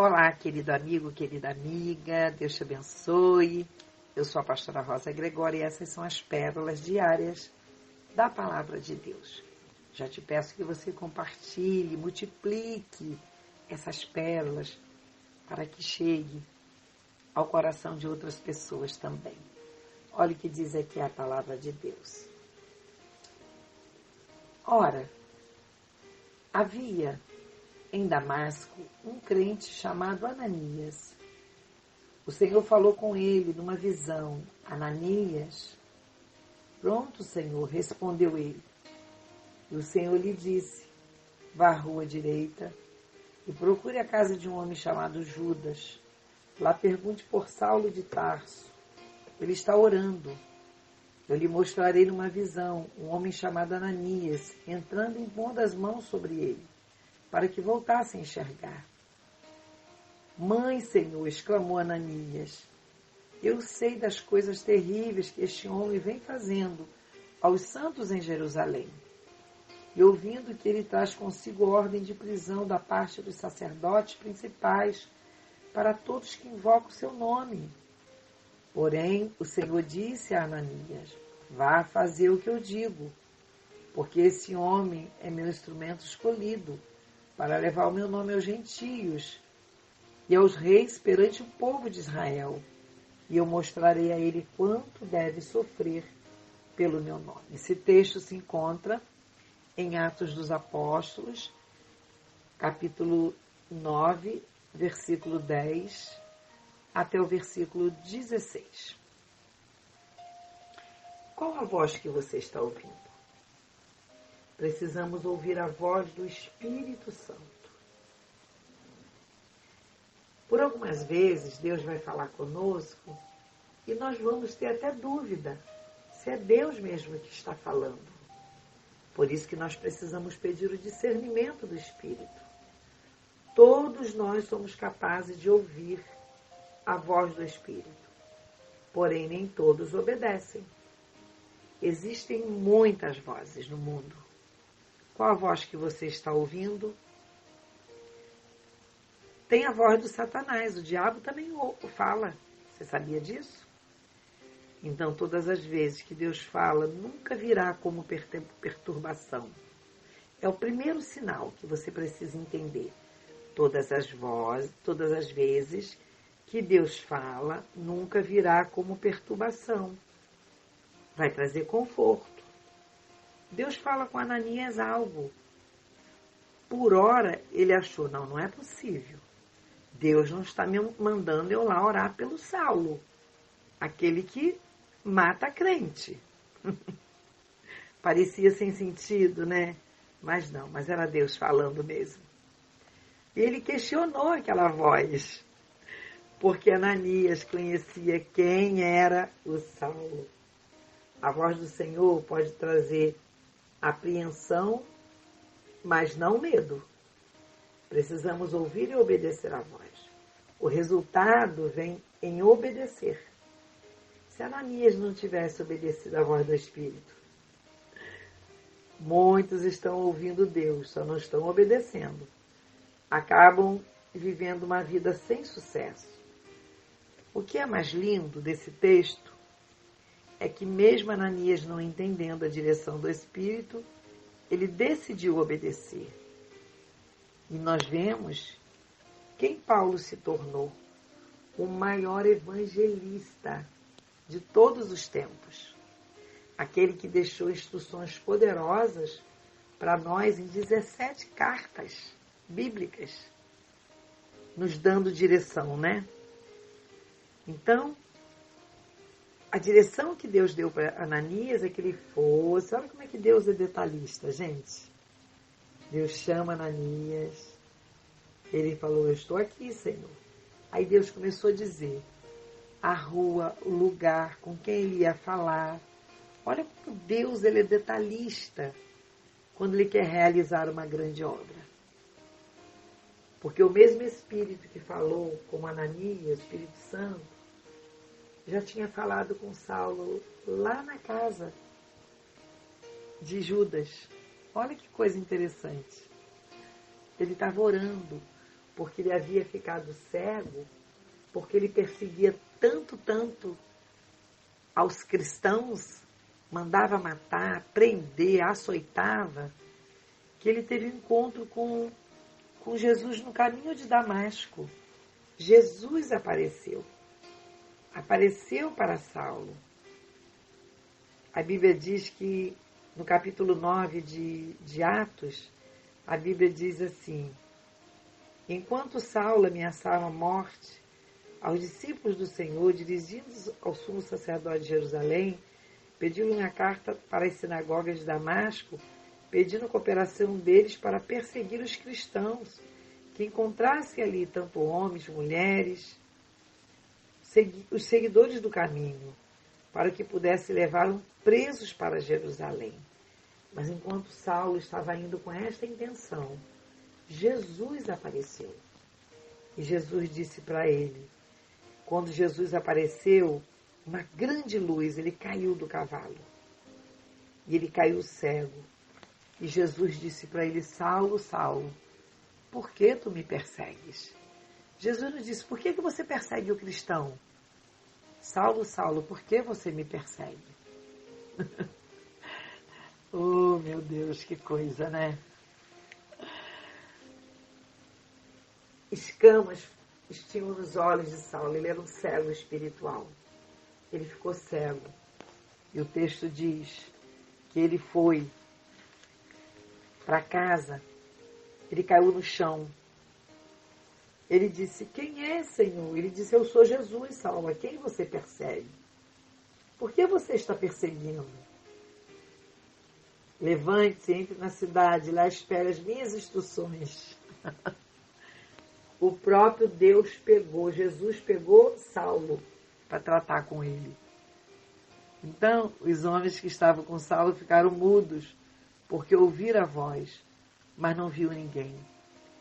Olá, querido amigo, querida amiga, Deus te abençoe. Eu sou a pastora Rosa Gregório e essas são as pérolas diárias da Palavra de Deus. Já te peço que você compartilhe, multiplique essas pérolas para que chegue ao coração de outras pessoas também. Olha o que diz aqui a Palavra de Deus. Ora, havia em Damasco um crente chamado Ananias. O Senhor falou com ele numa visão. Ananias? Pronto, Senhor, respondeu ele. E o Senhor lhe disse, vá à rua direita e procure a casa de um homem chamado Judas. Lá pergunte por Saulo de Tarso. Ele está orando. Eu lhe mostrarei numa visão um homem chamado Ananias, entrando e impondo as mãos sobre ele, para que voltasse a enxergar. Mãe, Senhor, exclamou Ananias, eu sei das coisas terríveis que este homem vem fazendo aos santos em Jerusalém. E ouvindo que ele traz consigo ordem de prisão da parte dos sacerdotes principais para todos que invocam o seu nome. Porém, o Senhor disse a Ananias, vá fazer o que eu digo, porque esse homem é meu instrumento escolhido para levar o meu nome aos gentios e aos reis perante o povo de Israel. E eu mostrarei a ele quanto deve sofrer pelo meu nome. Esse texto se encontra em Atos dos Apóstolos, capítulo 9, versículo 10 até o versículo 16. Qual a voz que você está ouvindo? Precisamos ouvir a voz do Espírito Santo. Por algumas vezes, Deus vai falar conosco e nós vamos ter até dúvida se é Deus mesmo que está falando. Por isso que nós precisamos pedir o discernimento do Espírito. Todos nós somos capazes de ouvir a voz do Espírito, porém nem todos obedecem. Existem muitas vozes no mundo. Qual a voz que você está ouvindo? Tem a voz do Satanás, o diabo também fala. Você sabia disso? Então, todas as vezes que Deus fala, nunca virá como perturbação. É o primeiro sinal que você precisa entender. Todas as vezes que Deus fala, nunca virá como perturbação. Vai trazer conforto. Deus fala com Ananias algo. Por hora, ele achou, não é possível. Deus não está me mandando eu lá orar pelo Saulo, aquele que mata crente. Parecia sem sentido, né? Mas não, mas era Deus falando mesmo. Ele questionou aquela voz, porque Ananias conhecia quem era o Saulo. A voz do Senhor pode trazer apreensão, mas não medo. Precisamos ouvir e obedecer a voz. O resultado vem em obedecer. Se Ananias não tivesse obedecido à voz do Espírito, muitos estão ouvindo Deus, só não estão obedecendo. Acabam vivendo uma vida sem sucesso. O que é mais lindo desse texto é que mesmo Ananias não entendendo a direção do Espírito, ele decidiu obedecer. E nós vemos quem Paulo se tornou, o maior evangelista de todos os tempos. Aquele que deixou instruções poderosas para nós em 17 cartas bíblicas, nos dando direção, né? Então, a direção que Deus deu para Ananias é que ele fosse... Olha como é que Deus é detalhista, gente. Deus chama Ananias. Ele falou, eu estou aqui, Senhor. Aí Deus começou a dizer a rua, o lugar, com quem ele ia falar. Olha como Deus ele é detalhista quando ele quer realizar uma grande obra. Porque o mesmo Espírito que falou com Ananias, o Espírito Santo, já tinha falado com Saulo lá na casa de Judas. Olha que coisa interessante. Ele estava orando. porque ele havia ficado cego, porque ele perseguia tanto aos cristãos, mandava matar, prender, açoitava, que ele teve um encontro com Jesus no caminho de Damasco. Jesus apareceu para Saulo. A Bíblia diz que, no capítulo 9 de Atos, a Bíblia diz assim: enquanto Saulo ameaçava a morte aos discípulos do Senhor, dirigidos ao sumo sacerdote de Jerusalém, pediu-lhe uma carta para as sinagogas de Damasco, pedindo a cooperação deles para perseguir os cristãos, que encontrassem ali tanto homens, mulheres, os seguidores do caminho, para que pudesse levá-los presos para Jerusalém. Mas enquanto Saulo estava indo com esta intenção, Jesus apareceu. E Jesus disse para ele, quando Jesus apareceu, uma grande luz, ele caiu do cavalo. E ele caiu cego. E Jesus disse para ele, Saulo, Saulo, por que tu me persegues? Jesus nos disse, por que você persegue o cristão? Saulo, Saulo, por que você me persegue? Oh, meu Deus, que coisa, né? Escamas tinham nos olhos de Saulo, ele era um cego espiritual. Ele ficou cego. E o texto diz que ele foi para casa, ele caiu no chão. Ele disse, quem é, Senhor? Ele disse, eu sou Jesus, Saulo, a quem você persegue? Por que você está perseguindo? Levante-se, entre na cidade, lá espere as minhas instruções. O próprio Deus Jesus pegou Saulo para tratar com ele. Então, os homens que estavam com Saulo ficaram mudos, porque ouviram a voz, mas não viu ninguém.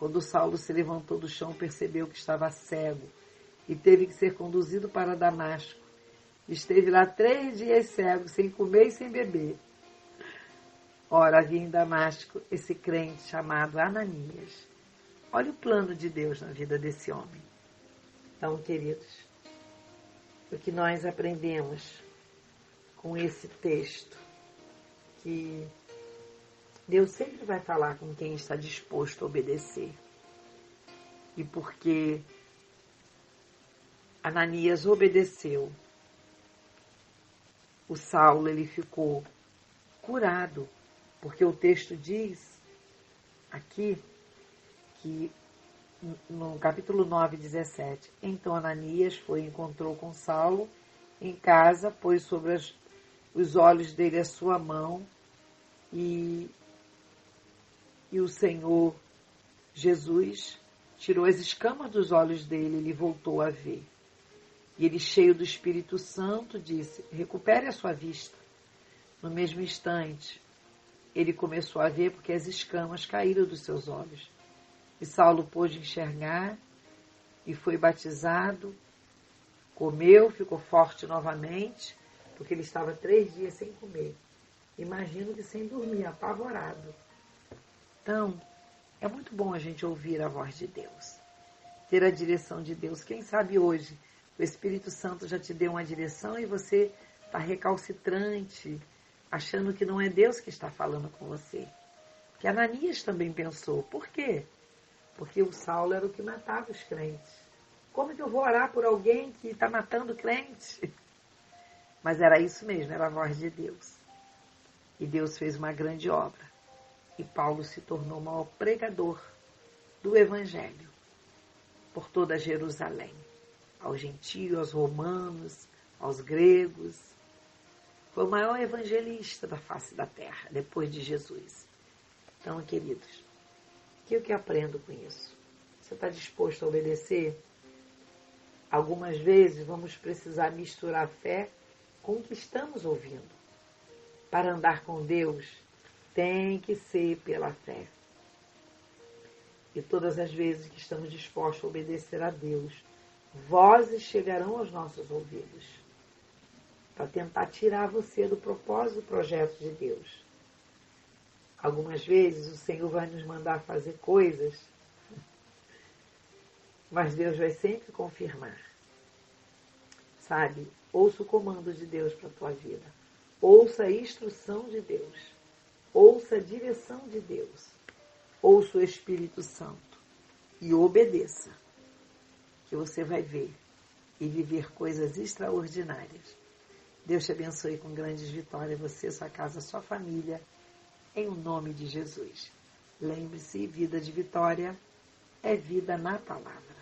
Quando Saulo se levantou do chão, percebeu que estava cego e teve que ser conduzido para Damasco. Esteve lá 3 dias cego, sem comer e sem beber. Ora, havia em Damasco esse crente chamado Ananias. Olha o plano de Deus na vida desse homem. Então, queridos, o que nós aprendemos com esse texto, que Deus sempre vai falar com quem está disposto a obedecer. E porque Ananias obedeceu, o Saulo ele ficou curado, porque o texto diz aqui que no capítulo 9, 17, então Ananias foi e encontrou com Saulo em casa, pôs sobre os olhos dele a sua mão e o Senhor Jesus tirou as escamas dos olhos dele e ele voltou a ver. E ele, cheio do Espírito Santo, disse, recupere a sua vista. No mesmo instante, ele começou a ver porque as escamas caíram dos seus olhos. E Saulo pôde enxergar e foi batizado, comeu, ficou forte novamente, porque ele estava 3 dias sem comer. Imagino que sem dormir, apavorado. Então, é muito bom a gente ouvir a voz de Deus, ter a direção de Deus. Quem sabe hoje o Espírito Santo já te deu uma direção e você está recalcitrante, achando que não é Deus que está falando com você. Que Ananias também pensou. Por quê? Porque o Saulo era o que matava os crentes. Como que eu vou orar por alguém que está matando crente? Mas era isso mesmo, era a voz de Deus. E Deus fez uma grande obra. E Paulo se tornou o maior pregador do Evangelho por toda Jerusalém. Aos gentios, aos romanos, aos gregos. Foi o maior evangelista da face da terra, depois de Jesus. Então, queridos, o que eu aprendo com isso? Você está disposto a obedecer? Algumas vezes vamos precisar misturar a fé com o que estamos ouvindo. Para andar com Deus, tem que ser pela fé. E todas as vezes que estamos dispostos a obedecer a Deus, vozes chegarão aos nossos ouvidos para tentar tirar você do propósito do projeto de Deus. Algumas vezes o Senhor vai nos mandar fazer coisas Mas Deus vai sempre confirmar. Sabe? Ouça o comando de Deus para a tua vida. Ouça a instrução de Deus. Ouça a direção de Deus. Ouça o Espírito Santo. E obedeça. Que você vai ver e viver coisas extraordinárias. Deus te abençoe com grandes vitórias, você, sua casa, sua família, em o nome de Jesus. Lembre-se, vida de vitória é vida na palavra.